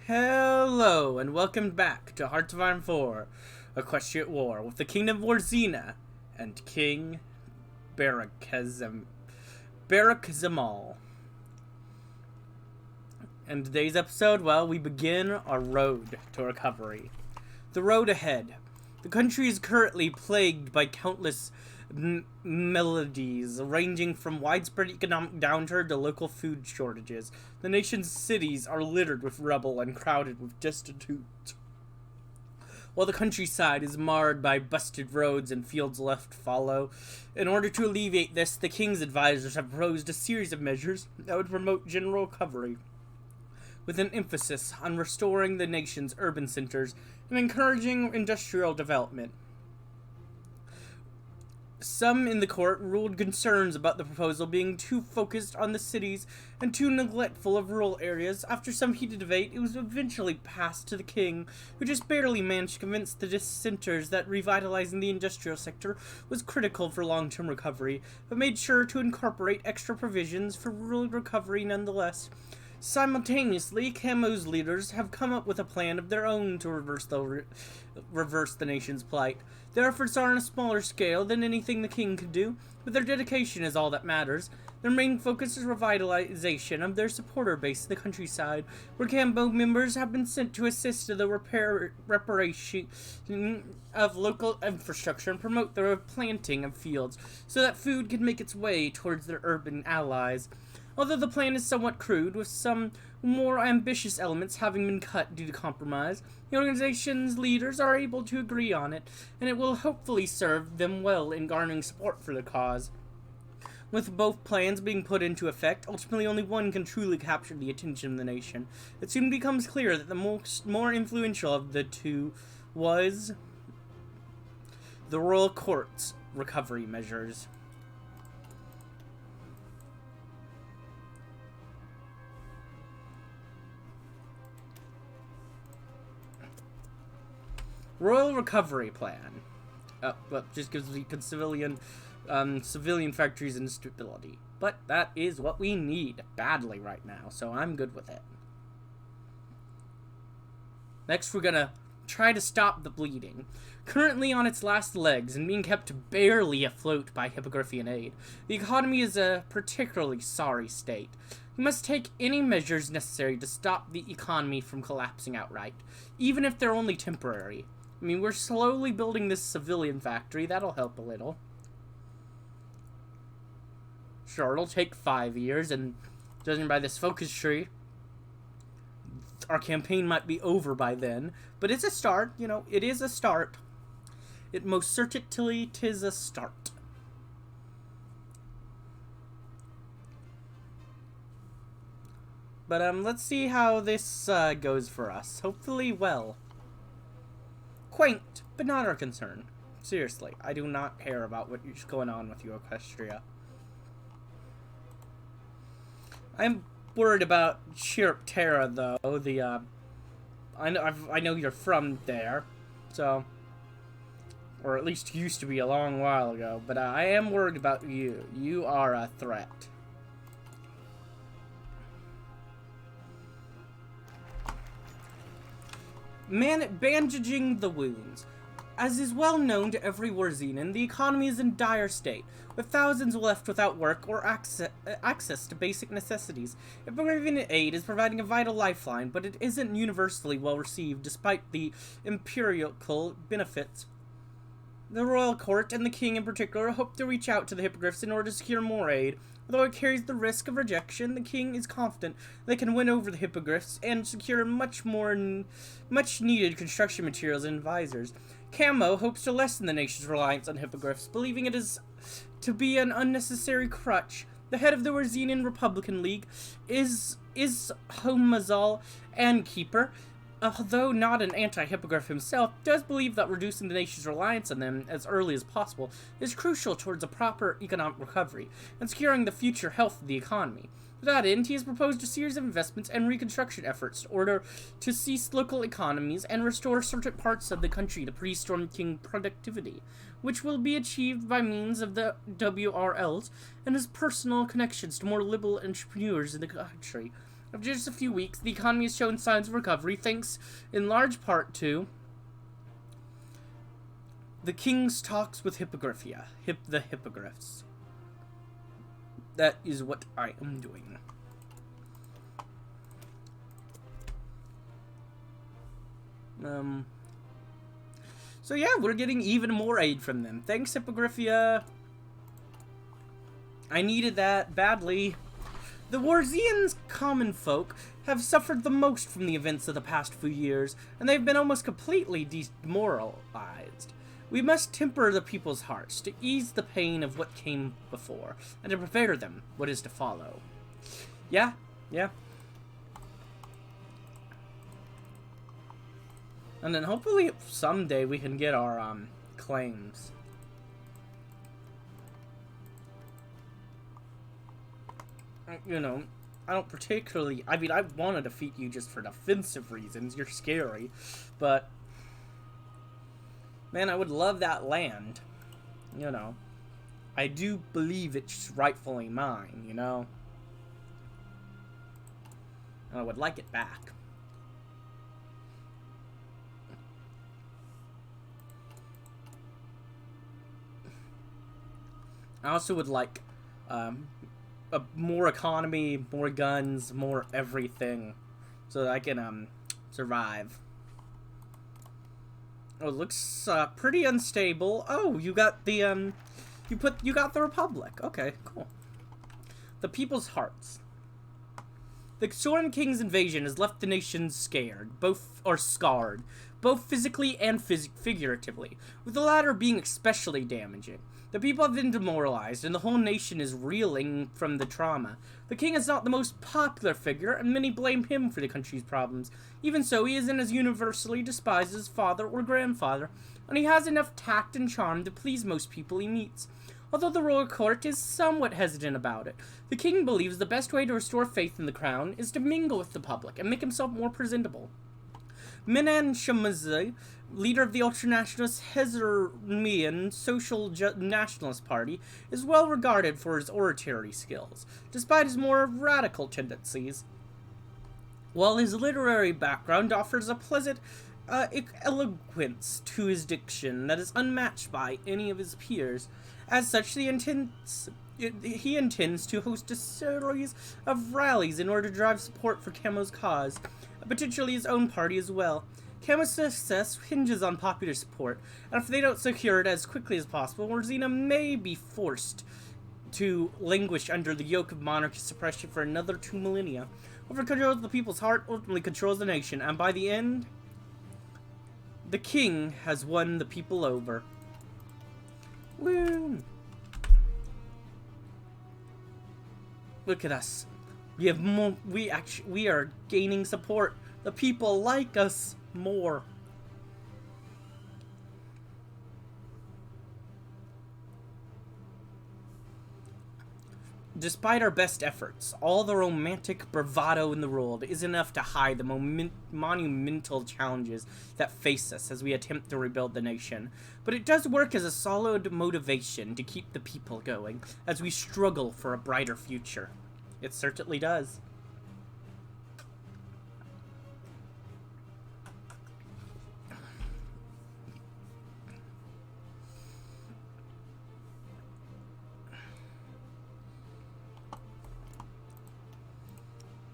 Hello, and welcome back to Hearts of Iron 4, Equestria at War, with the Kingdom of Warzena and King Barekzamal. In today's episode, we begin our road to recovery. The road ahead. The country is currently plagued by countless melodies, ranging from widespread economic downturn to local food shortages. The nation's cities are littered with rubble and crowded with destitute, while the countryside is marred by busted roads and fields left fallow. In order to alleviate this, the king's advisors have proposed a series of measures that would promote general recovery, with an emphasis on restoring the nation's urban centers and encouraging industrial development. Some in the court ruled concerns about the proposal being too focused on the cities and too neglectful of rural areas. After some heated debate, it was eventually passed to the king, who just barely managed to convince the dissenters that revitalizing the industrial sector was critical for long-term recovery, but made sure to incorporate extra provisions for rural recovery nonetheless. Simultaneously, Camo's leaders have come up with a plan of their own to reverse the nation's plight. Their efforts are on a smaller scale than anything the king could do, but their dedication is all that matters. Their main focus is revitalization of their supporter base in the countryside, where Camo members have been sent to assist in the reparation of local infrastructure and promote the replanting of fields, so that food can make its way towards their urban allies. Although the plan is somewhat crude, with some more ambitious elements having been cut due to compromise, the organization's leaders are able to agree on it, and it will hopefully serve them well in garnering support for the cause. With both plans being put into effect, ultimately only one can truly capture the attention of the nation. It soon becomes clear that the more influential of the two was the royal court's recovery measures. Royal Recovery Plan. Just gives the civilian factories instability. But that is what we need badly right now, so I'm good with it. Next, we're gonna try to stop the bleeding. Currently on its last legs and being kept barely afloat by Hippogrifian aid, the economy is a particularly sorry state. We must take any measures necessary to stop the economy from collapsing outright, even if they're only temporary. I mean, we're slowly building this civilian factory. That'll help a little. Sure, it'll take 5 years, and judging by this focus tree, our campaign might be over by then. But it's a start, it is a start. It most certainly 'tis a start. But let's see how this goes for us. Hopefully well. Quaint, but not our concern. Seriously, I do not care about what's going on with you, Equestria. I'm worried about Chirp Terra, though. I know you're from there, so, or at least used to be a long while ago. But I am worried about you. You are a threat. Bandaging the wounds. As is well known to every Warzenan, the economy is in dire state, with thousands left without work or access to basic necessities. Hippogrifian aid is providing a vital lifeline, but it isn't universally well received despite the empirical benefits. The royal court, and the king in particular, hope to reach out to the hippogriffs in order to secure more aid. Although it carries the risk of rejection, the king is confident they can win over the hippogriffs and secure much needed construction materials and advisors. Camo hopes to lessen the nation's reliance on hippogriffs, believing it is to be an unnecessary crutch. The head of the Warzenan Republican League is Homazal and Keeper, although not an anti-hippogriff himself, does believe that reducing the nation's reliance on them as early as possible is crucial towards a proper economic recovery and securing the future health of the economy. To that end, he has proposed a series of investments and reconstruction efforts in order to cease local economies and restore certain parts of the country to pre-Storm King productivity, which will be achieved by means of the WRLs and his personal connections to more liberal entrepreneurs in the country. After just a few weeks, the economy has shown signs of recovery, thanks in large part to the king's talks with the hippogriffs. That is what I am doing. So yeah, we're getting even more aid from them. Thanks, Hippogriffia. I needed that badly. The Warzena's common folk have suffered the most from the events of the past few years, and they've been almost completely demoralized. We must temper the people's hearts to ease the pain of what came before, and to prepare them what is to follow. Yeah. And then hopefully someday we can get our claims. You know, I don't particularly... I mean, I want to defeat you just for defensive reasons. You're scary. But, man, I would love that land. You know. I do believe it's rightfully mine, you know. And I would like it back. I also would like more economy, more guns, more everything, so that I can survive. Oh, it looks pretty unstable. Oh, you got the you got the Republic. Okay, cool. The people's hearts. The Storm King's invasion has left the nations scared, scarred, both physically and figuratively, with the latter being especially damaging. The people have been demoralized, and the whole nation is reeling from the trauma. The king is not the most popular figure, and many blame him for the country's problems. Even so, he isn't as universally despised as father or grandfather, and he has enough tact and charm to please most people he meets. Although the royal court is somewhat hesitant about it, the king believes the best way to restore faith in the crown is to mingle with the public and make himself more presentable. Minan Shamazi, leader of the ultranationalist Hezarmian Social Nationalist Party, is well regarded for his oratory skills, despite his more radical tendencies. While his literary background offers a pleasant eloquence to his diction that is unmatched by any of his peers, as such, he intends to host a series of rallies in order to drive support for Camo's cause, potentially his own party as well. Camo's success hinges on popular support, and if they don't secure it as quickly as possible, Warzena may be forced to languish under the yoke of monarchy suppression for another 2 millennia. Whoever controls the people's heart ultimately controls the nation, and by the end, the king has won the people over. Woo! Look at us. We have more. We are gaining support. The people like us more. Despite our best efforts, all the romantic bravado in the world is enough to hide the monumental challenges that face us as we attempt to rebuild the nation. But it does work as a solid motivation to keep the people going as we struggle for a brighter future. It certainly does.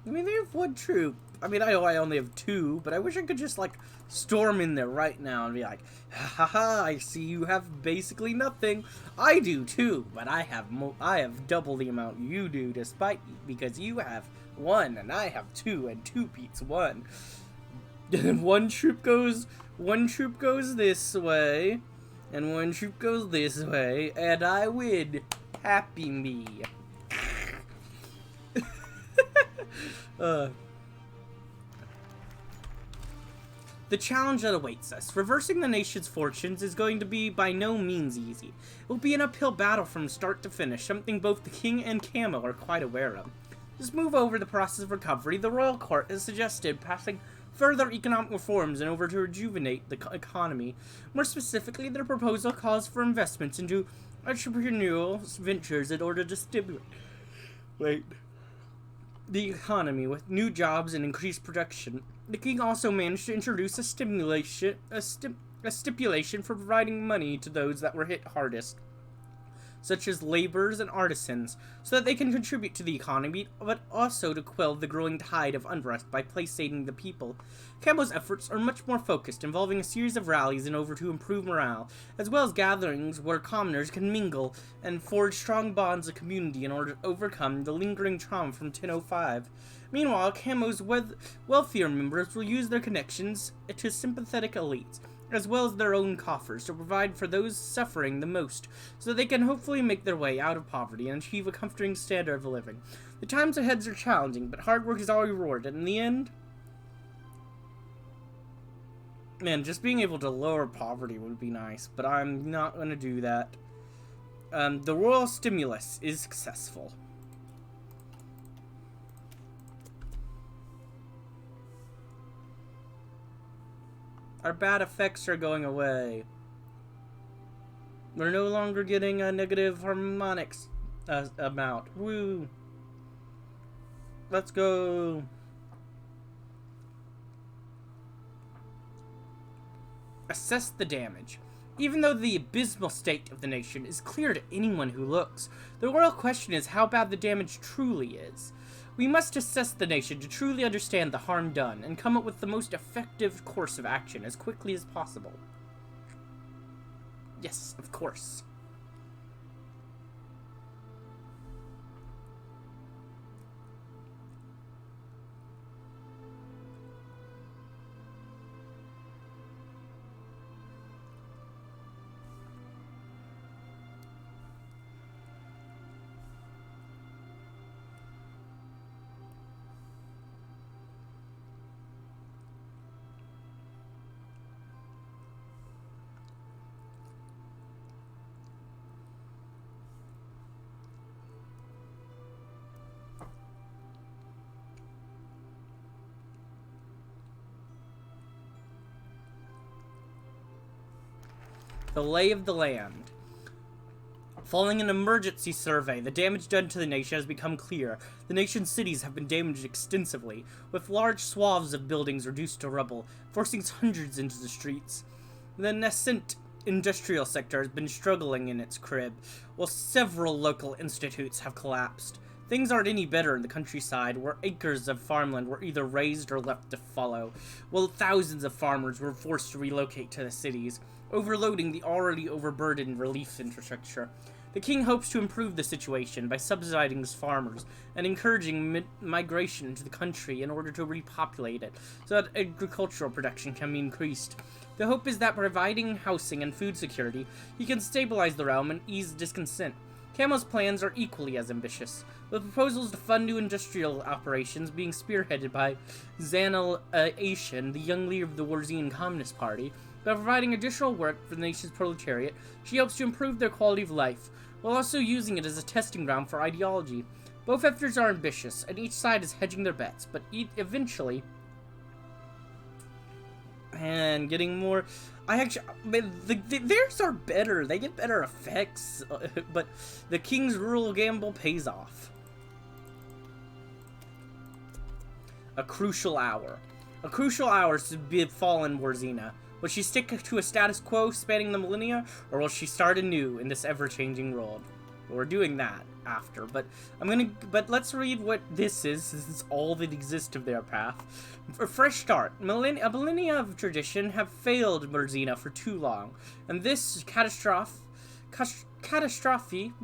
I mean, they have 1 troop. I mean, I know I only have 2, but I wish I could just, like, storm in there right now and be like, ha ha, I see you have basically nothing. I do too, but I have double the amount you do, despite because you have 1 and I have 2, and 2 beats 1. one troop goes this way, and 1 troop goes this way, and I win. Happy me. The challenge that awaits us. Reversing the nation's fortunes is going to be by no means easy. It will be an uphill battle from start to finish, something both the king and Camo are quite aware of. Just move over the process of recovery. The royal court has suggested passing further economic reforms in order to rejuvenate the economy. More specifically, their proposal calls for investments into entrepreneurial ventures in order to stimulate the economy with new jobs and increased production. The king also managed to introduce a stipulation for providing money to those that were hit hardest, such as laborers and artisans, so that they can contribute to the economy, but also to quell the growing tide of unrest by placating the people. Camo's efforts are much more focused, involving a series of rallies in order to improve morale, as well as gatherings where commoners can mingle and forge strong bonds of community in order to overcome the lingering trauma from 1005. Meanwhile, Camo's wealthier members will use their connections to sympathetic elites, as well as their own coffers, to provide for those suffering the most, so that they can hopefully make their way out of poverty and achieve a comforting standard of living. The times ahead are challenging, but hard work is all rewarded. In the end, man, just being able to lower poverty would be nice, but I'm not going to do that. The royal stimulus is successful. Our bad effects are going away. We're no longer getting a negative harmonics amount. Woo! Let's go. Assess the damage. Even though the abysmal state of the nation is clear to anyone who looks, the real question is how bad the damage truly is. We must assess the nation to truly understand the harm done and come up with the most effective course of action as quickly as possible. Yes, of course. The lay of the land. Following an emergency survey, the damage done to the nation has become clear. The nation's cities have been damaged extensively, with large swaths of buildings reduced to rubble, forcing hundreds into the streets. The nascent industrial sector has been struggling in its crib, while several local institutes have collapsed. Things aren't any better in the countryside, where acres of farmland were either razed or left to fallow, while thousands of farmers were forced to relocate to the cities, overloading the already overburdened relief infrastructure. The king hopes to improve the situation by subsidizing his farmers and encouraging migration into the country in order to repopulate it, so that agricultural production can be increased. The hope is that providing housing and food security, he can stabilize the realm and ease discontent. Camo's plans are equally as ambitious, with proposals to fund new industrial operations being spearheaded by Zanel Asian, the young leader of the Warzena Communist Party. By providing additional work for the nation's proletariat, she hopes to improve their quality of life, while also using it as a testing ground for ideology. Both efforts are ambitious, and each side is hedging their bets, but eventually... And getting more... theirs are better. They get better effects, but the king's rural gamble pays off. A crucial hour. A crucial hour is to befall in Warzena. Will she stick to a status quo spanning the millennia, or will she start anew in this ever-changing world? We're doing that after, but let's read what this is. This is all that exists of their path. A fresh start. A millennia of tradition have failed Warzena for too long, and this catastrophe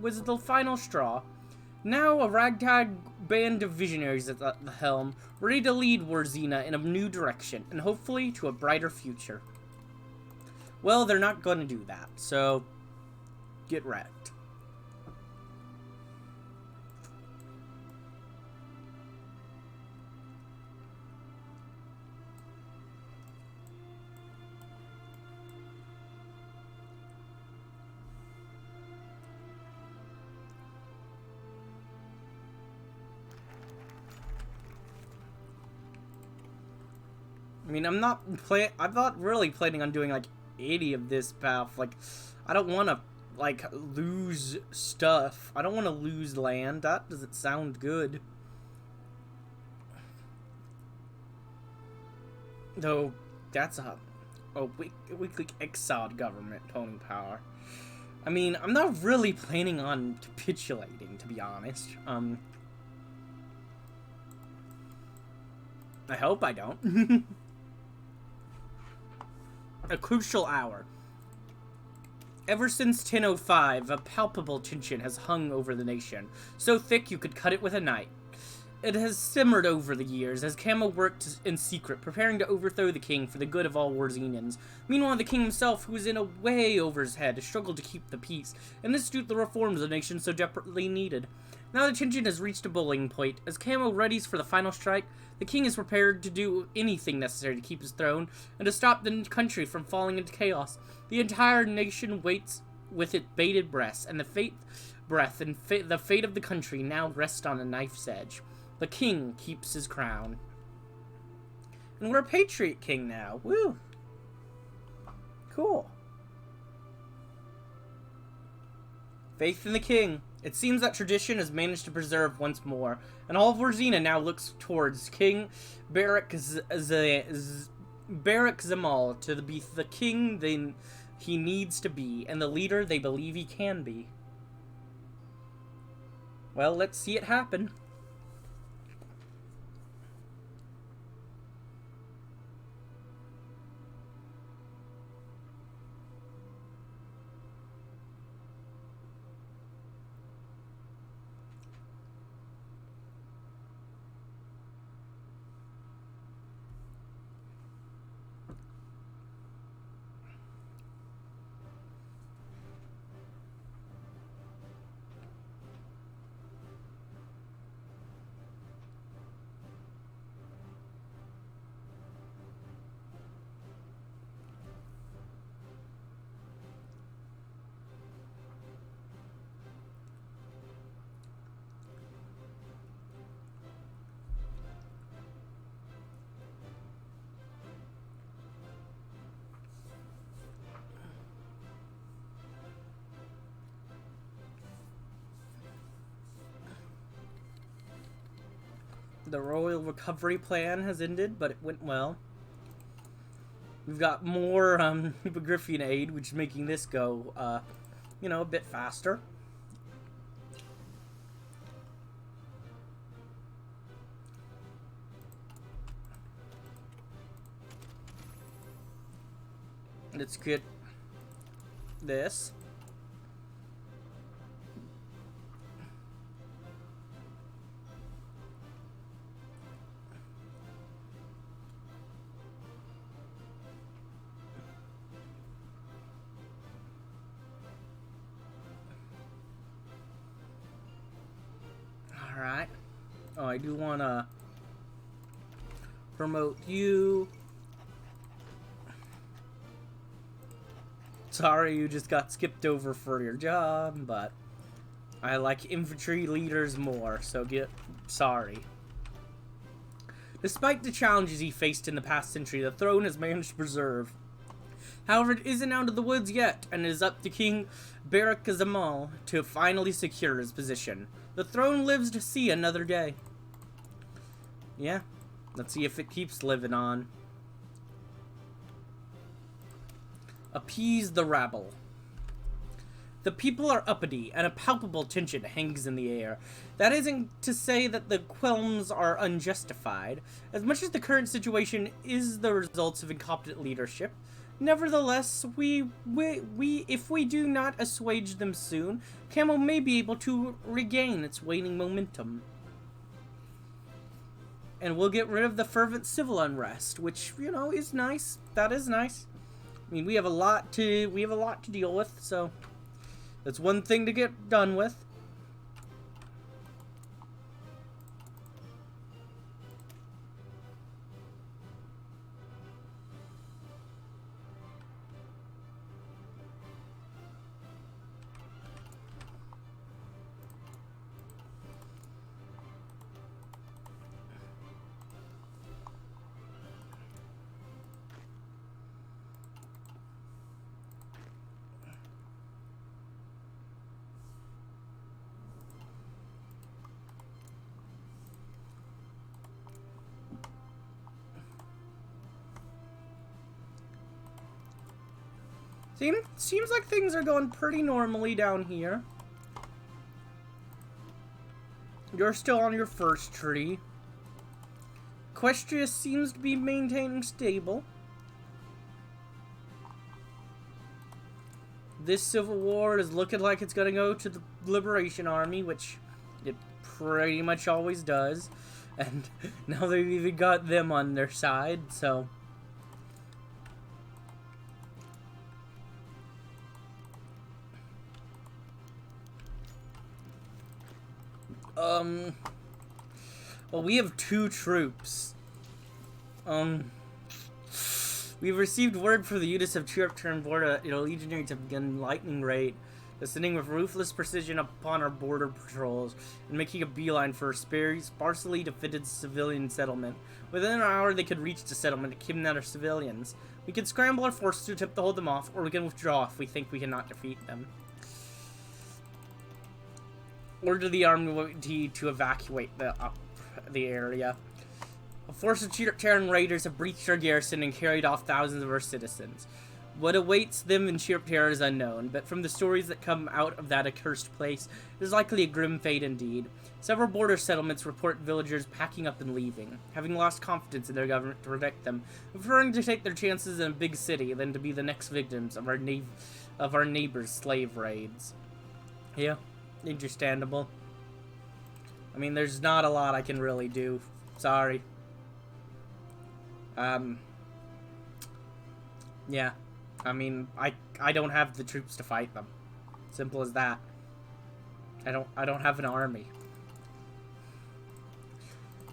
was the final straw. Now a ragtag band of visionaries at the helm, ready to lead Warzena in a new direction, and hopefully to a brighter future. Well, they're not going to do that, so get wrecked. I mean, I'm not really planning on doing, like, 80 of this path. Like, I don't want to, like, lose stuff. I don't want to lose land. That doesn't sound good. Though, that's a weekly exiled government holding power. I mean, I'm not really planning on capitulating, to be honest. I hope I don't. A crucial hour. Ever since 10:05, a palpable tension has hung over the nation, so thick you could cut it with a knife. It has simmered over the years as Camo worked in secret, preparing to overthrow the king for the good of all Warzenans. Meanwhile, the king himself, who was in a way over his head, struggled to keep the peace and institute the reforms the nation so desperately needed. Now the tension has reached a boiling point. As Camo readies for the final strike, the king is prepared to do anything necessary to keep his throne and to stop the country from falling into chaos. The entire nation waits with its bated breath, and the fate of the country now rests on a knife's edge. The king keeps his crown. And we're a patriot king now. Woo! Cool. Faith in the king. It seems that tradition has managed to preserve once more, and all of Warzena now looks towards King Barekzamal to be the king he needs to be, and the leader they believe he can be. Well, let's see it happen. The royal recovery plan has ended, but it went well. We've got more Hippogrifian aid, which is making this go, a bit faster. Let's get this. Alright. Oh, I do want to promote you. Sorry you just got skipped over for your job, but I like infantry leaders more, so sorry. Despite the challenges he faced in the past century, the throne has managed to preserve. However, it isn't out of the woods yet, and it is up to King Barekzamal to finally secure his position. The throne lives to see another day. Yeah, let's see if it keeps living on. Appease the rabble. The people are uppity, and a palpable tension hangs in the air. That isn't to say that the qualms are unjustified, as much as the current situation is the results of incompetent leadership. Nevertheless, if we do not assuage them soon, Camo may be able to regain its waning momentum. And we'll get rid of the fervent civil unrest, which, is nice. That is nice. I mean, we have a lot to deal with, so that's one thing to get done with. Seems like things are going pretty normally down here. You're still on your first tree. Equestria seems to be maintaining stable. This civil war is looking like it's gonna go to the Liberation Army, which it pretty much always does. And now they've even got them on their side, so... Well, we have 2 troops. We've received word for the units of Chirpter and Borda, legionaries have begun lightning raid, descending with ruthless precision upon our border patrols, and making a beeline for a sparsely defended civilian settlement. Within an hour, they could reach the settlement and kidnap our civilians. We can scramble our forces to attempt to hold them off, or we can withdraw if we think we cannot defeat them. Order the army to evacuate the area. A force of Terran raiders have breached our garrison and carried off thousands of our citizens. What awaits them in Chirpter is unknown, but from the stories that come out of that accursed place, it is likely a grim fate indeed. Several border settlements report villagers packing up and leaving, having lost confidence in their government to protect them, preferring to take their chances in a big city than to be the next victims of our neighbors' slave raids. Yeah. Understandable. I mean, there's not a lot I can really do. Sorry. Yeah. I mean, I don't have the troops to fight them. Simple as that. I don't have an army.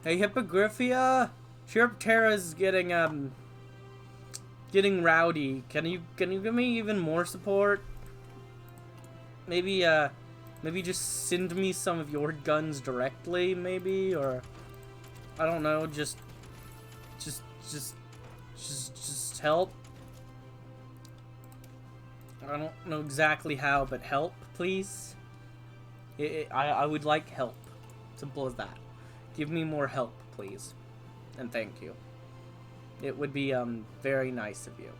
Hey, Hippogriffia! Chirptera's getting rowdy. Can you give me even more support? Maybe just send me some of your guns directly, maybe, or I don't know, just help. I don't know exactly how, but help, please. I would like help. Simple as that. Give me more help, please, and thank you. It would be very nice of you.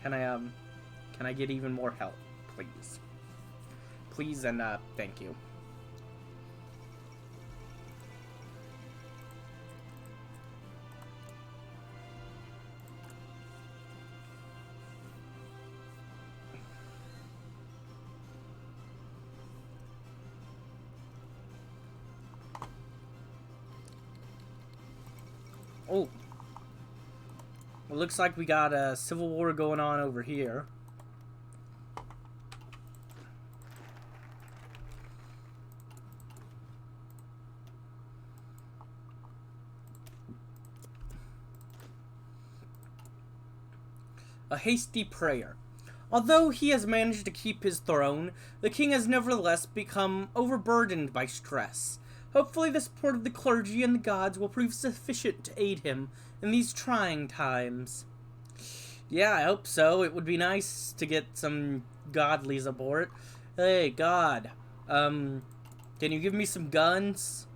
Can I get even more help, please? Please and, thank you. Oh. It looks like we got a civil war going on over here. A hasty prayer. Although he has managed to keep his throne, the king has nevertheless become overburdened by stress. Hopefully the support of the clergy and the gods will prove sufficient to aid him in these trying times. Yeah, I hope so. It would be nice to get some godly support. Hey, God. Can you give me some guns?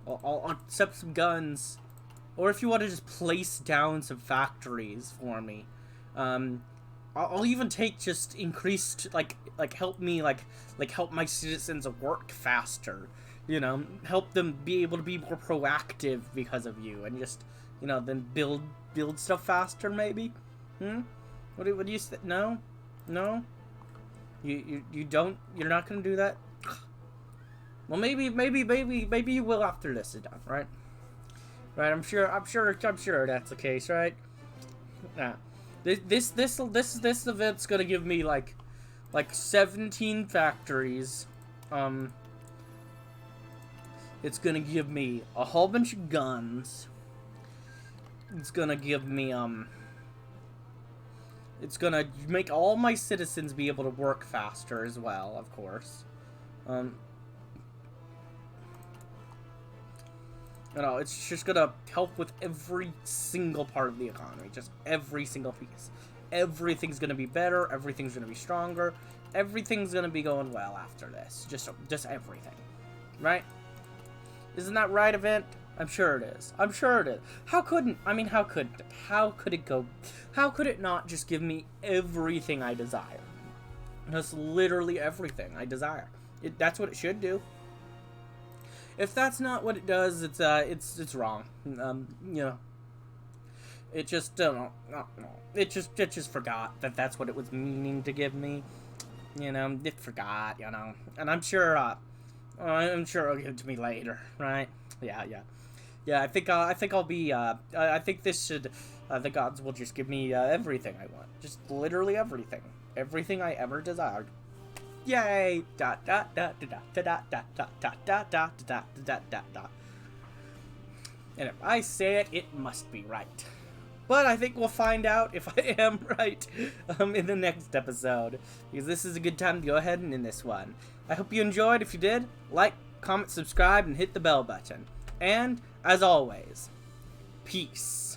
I'll accept some guns. Or if you want to just place down some factories for me. I'll even take just increased, help me, help my citizens work faster. You know, help them be able to be more proactive because of you. And just, then build stuff faster, maybe? What do you say? No? No? You don't? You're not gonna do that? Well, maybe you will after this is done, right? Right, I'm sure that's the case, right? Nah. This event's gonna give me like 17 factories. It's gonna give me a whole bunch of guns. It's gonna give me it's gonna make all my citizens be able to work faster as well, of course. It's just gonna help with every single part of the economy. Just every single piece. Everything's gonna be better. Everything's gonna be stronger. Everything's gonna be going well after this. Just everything. Right? Isn't that right, event? I'm sure it is. I'm sure it is. How couldn't? I mean, how could it? How could it go? How could it not just give me everything I desire? Just literally everything I desire. That's what it should do. If that's not what it does, it's wrong. You know, it just it just forgot that that's what it was meaning to give me. You know, it forgot. You know, and I'm sure it'll give it to me later, right? Yeah. I think I'll be. I think this should. The gods will just give me everything I want. Just literally everything. Everything I ever desired. Yay! Dot dot dot dot dot dot dot dot dot dot dot dot dot dot. And if I say it, it must be right. But I think we'll find out if I am right in the next episode, because this is a good time to go ahead and end this one. I hope you enjoyed. If you did, like, comment, subscribe, and hit the bell button. And as always, peace.